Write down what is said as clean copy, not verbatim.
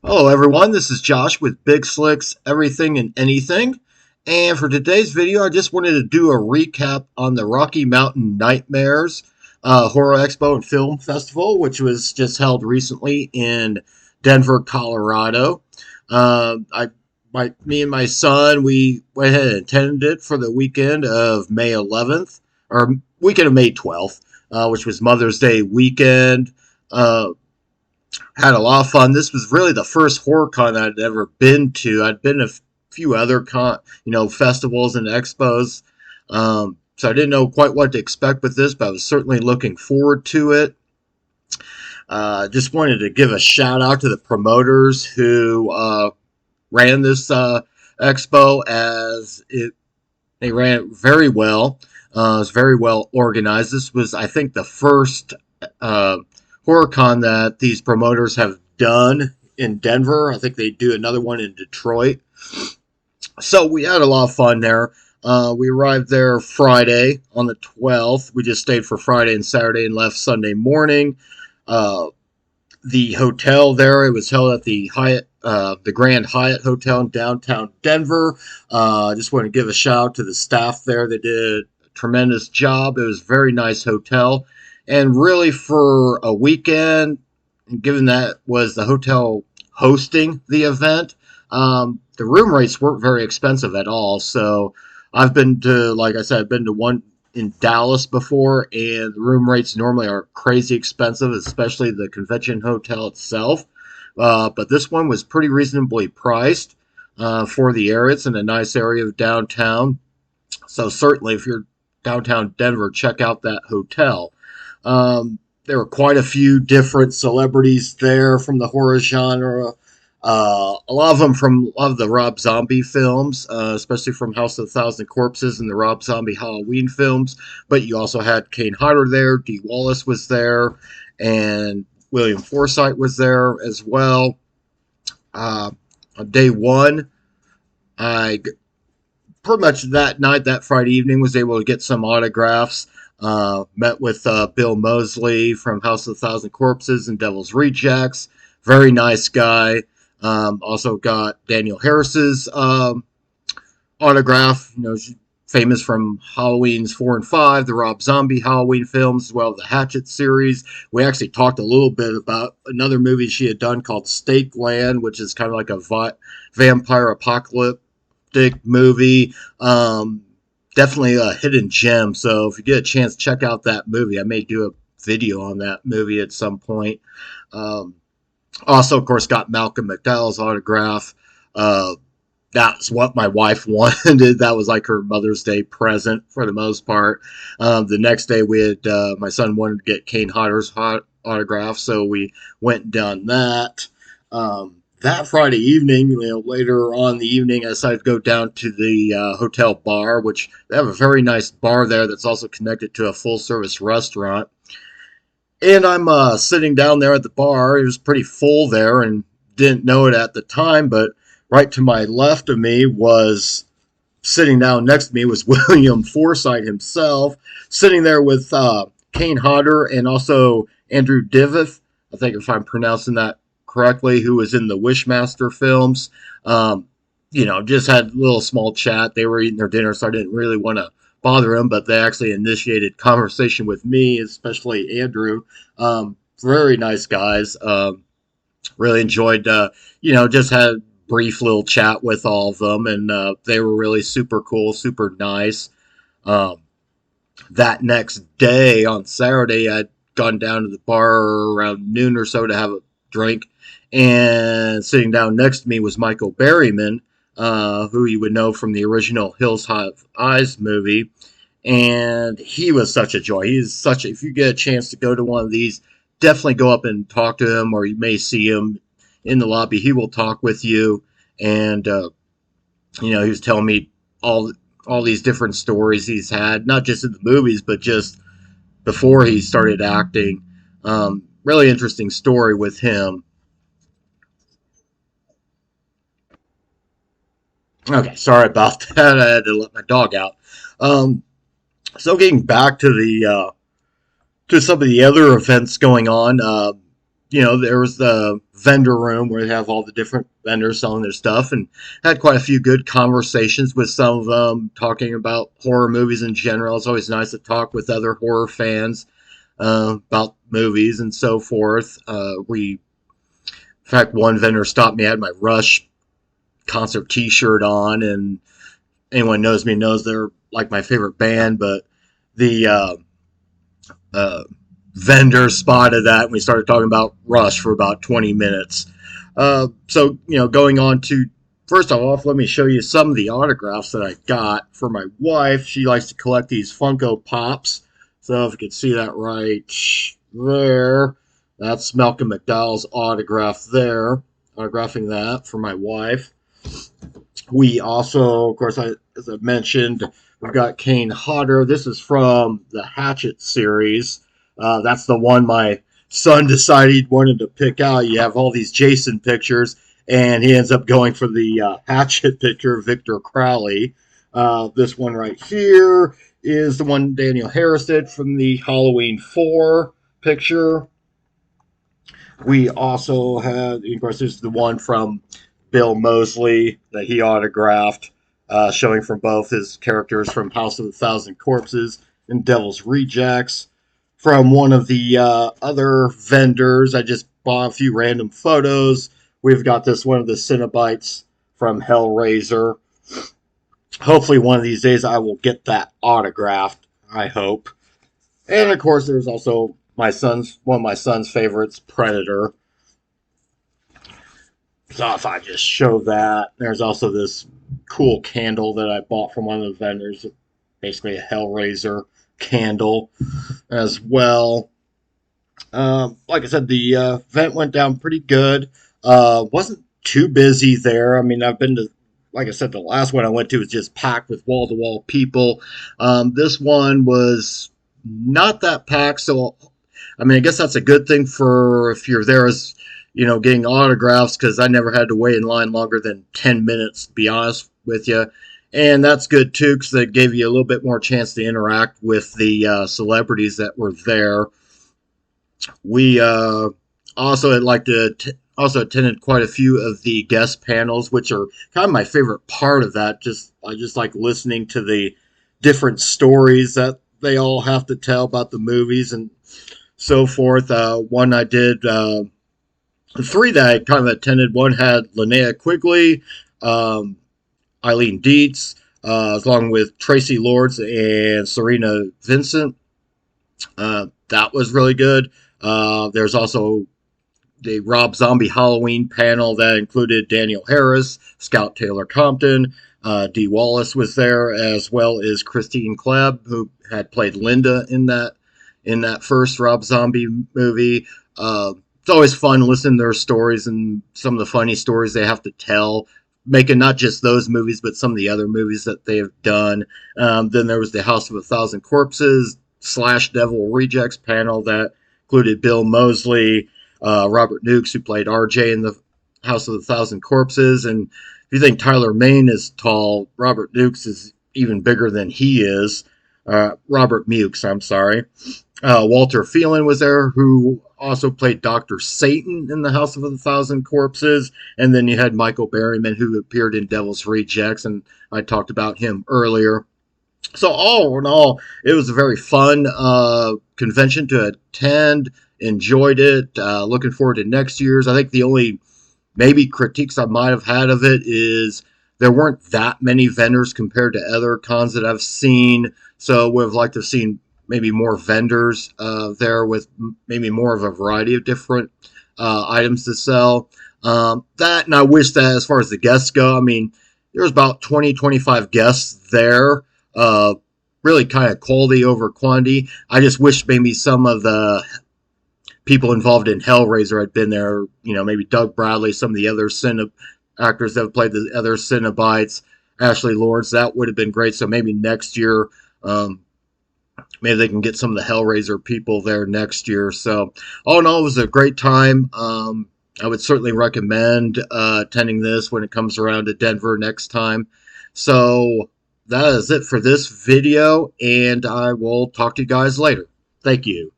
Hello, everyone. This is Josh with Big Slicks Everything and Anything. And for today's video, I just wanted to do a recap on the Rocky Mountain Nightmares Horror Expo and Film Festival, which was just held recently in Denver, Colorado. Me and my son, we went ahead and attended it for the weekend of May 11th, or weekend of May 12th, which was Mother's Day weekend. Uh, had a lot of fun. This was really the first horror con I'd ever been to. I'd been to a few other festivals and expos. So I didn't know quite what to expect with this, but I was certainly looking forward to it. Just wanted to give a shout out to the promoters who ran this expo, as they ran it very well. It was very well organized. This was, I think, the first HorrorCon that these promoters have done in Denver. I think they do another one in Detroit. So we had a lot of fun there. We arrived there Friday on the 12th. We just stayed for Friday and Saturday and left Sunday morning. The hotel there, it was held at the Hyatt, the Grand Hyatt Hotel in downtown Denver. I just want to give a shout out to the staff there. They did a tremendous job. It was a very nice hotel. And really, for a weekend, given that was the hotel hosting the event, the room rates weren't very expensive at all. So I've been to, like I said, I've been to one in Dallas before, and the room rates normally are crazy expensive, especially the convention hotel itself. But this one was pretty reasonably priced for the area. It's in a nice area of downtown. So certainly, if you're downtown Denver, check out that hotel. There were quite a few different celebrities there from the horror genre. A lot of them from a lot of the Rob Zombie films, especially from House of a Thousand Corpses and the Rob Zombie Halloween films. But you also had Kane Hodder there, Dee Wallace was there, and William Forsythe was there as well. On day one, I pretty much that night, that Friday evening, was able to get some autographs. Met with Bill Moseley from House of a Thousand Corpses and Devil's Rejects. Very nice guy. Also got Danielle Harris's autograph. She's famous from Halloween's 4 and 5, the Rob Zombie Halloween films, as well as the Hatchet series. We actually talked a little bit about another movie she had done called Stake Land, which is kind of like a vampire apocalyptic movie. Definitely a hidden gem. So if you get a chance, check out that movie. I may do a video on that movie at some point. Also, of course, got Malcolm McDowell's autograph. That's what my wife wanted. That was like her Mother's Day present for the most part. The next day, we had my son wanted to get Kane Hodder's autograph, so we went and done that. That Friday evening, later on in the evening, I decided to go down to the hotel bar, which they have a very nice bar there that's also connected to a full-service restaurant. And I'm sitting down there at the bar. It was pretty full there and didn't know it at the time, but right to my left of me was, sitting down next to me was William Forsythe himself, sitting there with Kane Hodder and also Andrew Divitt, I think if I'm pronouncing that correctly, who was in the Wishmaster films. Just had a little small chat. They were eating their dinner, so I didn't really want to bother them, but they actually initiated conversation with me, especially Andrew. Very nice guys. Really enjoyed, just had a brief little chat with all of them, and they were really super cool, super nice. That next day on Saturday, I'd gone down to the bar around noon or so to have a drink, and sitting down next to me was Michael Berryman, who you would know from the original Hills Have Eyes movie, and he was such a joy. If you get a chance to go to one of these, definitely go up and talk to him, or you may see him in the lobby. He will talk with you, and he was telling me all these different stories he's had, not just in the movies, but just before he started acting. Really interesting story with him. Okay, sorry about that. I had to let my dog out. Um, so getting back to some of the other events going on. There was the vendor room where they have all the different vendors selling their stuff, and had quite a few good conversations with some of them talking about horror movies in general. It's always nice to talk with other horror fans about movies and so forth. In fact, one vendor stopped me. I had my Rush concert T-shirt on, and anyone knows me knows they're like my favorite band. But the uh, vendor spotted that, and we started talking about Rush for about 20 minutes. So, going on to first off, let me show you some of the autographs that I got for my wife. She likes to collect these Funko Pops. So if you can see that right there, that's Malcolm McDowell's autograph there, autographing that for my wife. We also, of course, as I mentioned, we've got Kane Hodder. This is from the Hatchet series. That's the one my son decided he wanted to pick out. You have all these Jason pictures, and he ends up going for the Hatchet picture, Victor Crowley. This one right here is the one Daniel Harris did from the Halloween 4 picture. We also had, of course, this is the one from Bill Moseley that he autographed, showing from both his characters from House of a Thousand Corpses and Devil's Rejects. From one of the other vendors, I just bought a few random photos. We've got this one of the Cenobites from Hellraiser. Hopefully one of these days I will get that autographed, I hope. And of course there's also one of my son's favorites, Predator. So if I just show that, there's also this cool candle that I bought from one of the vendors, basically a Hellraiser candle as well. Like I said, the event went down pretty good. Wasn't too busy there. I mean, I've been to, like I said, the last one I went to was just packed with wall-to-wall people. This one was not that packed, so I mean, I guess that's a good thing for if you're there as, getting autographs, because I never had to wait in line longer than 10 minutes, to be honest with you. And that's good, too, because it gave you a little bit more chance to interact with the celebrities that were there. We also also attended quite a few of the guest panels, which are kind of my favorite part of that. I just like listening to the different stories that they all have to tell about the movies and so forth. One I did, three that I kind of attended. One had Linnea Quigley, Eileen Dietz, along with Tracy Lords and Serena Vincent. That was really good. There's also the Rob Zombie Halloween panel that included Daniel Harris, Scout Taylor Compton, Dee Wallace was there, as well as Christine Klebb, who had played Linda in that first Rob Zombie movie. It's always fun listening to their stories and some of the funny stories they have to tell, making not just those movies, but some of the other movies that they have done. Then there was the House of a Thousand Corpses / Devil Rejects panel that included Bill Moseley, Robert Nukes, who played RJ in the House of a Thousand Corpses. And if you think Tyler Mane is tall, Robert Nukes is even bigger than he is. Robert Mukes, I'm sorry. Walter Phelan was there, who also played Dr. Satan in the House of a Thousand Corpses. And then you had Michael Berryman, who appeared in Devil's Rejects, and I talked about him earlier. So all in all, it was a very fun convention to attend. Enjoyed it. Looking forward to next year's. I think the only maybe critiques I might have had of it is there weren't that many vendors compared to other cons that I've seen. So would have liked to have seen maybe more vendors there with maybe more of a variety of different items to sell. That, and I wish that as far as the guests go, I mean, there was about 20, 25 guests there. Really kind of quality over quantity. I just wish maybe some of the people involved in Hellraiser had been there. Maybe Doug Bradley, some of the other actors that have played the other Cenobites, Ashley Lawrence. That would have been great. So maybe next year, maybe they can get some of the Hellraiser people there next year. So all in all, it was a great time. I would certainly recommend attending this when it comes around to Denver next time. So that is it for this video, and I will talk to you guys later. Thank you.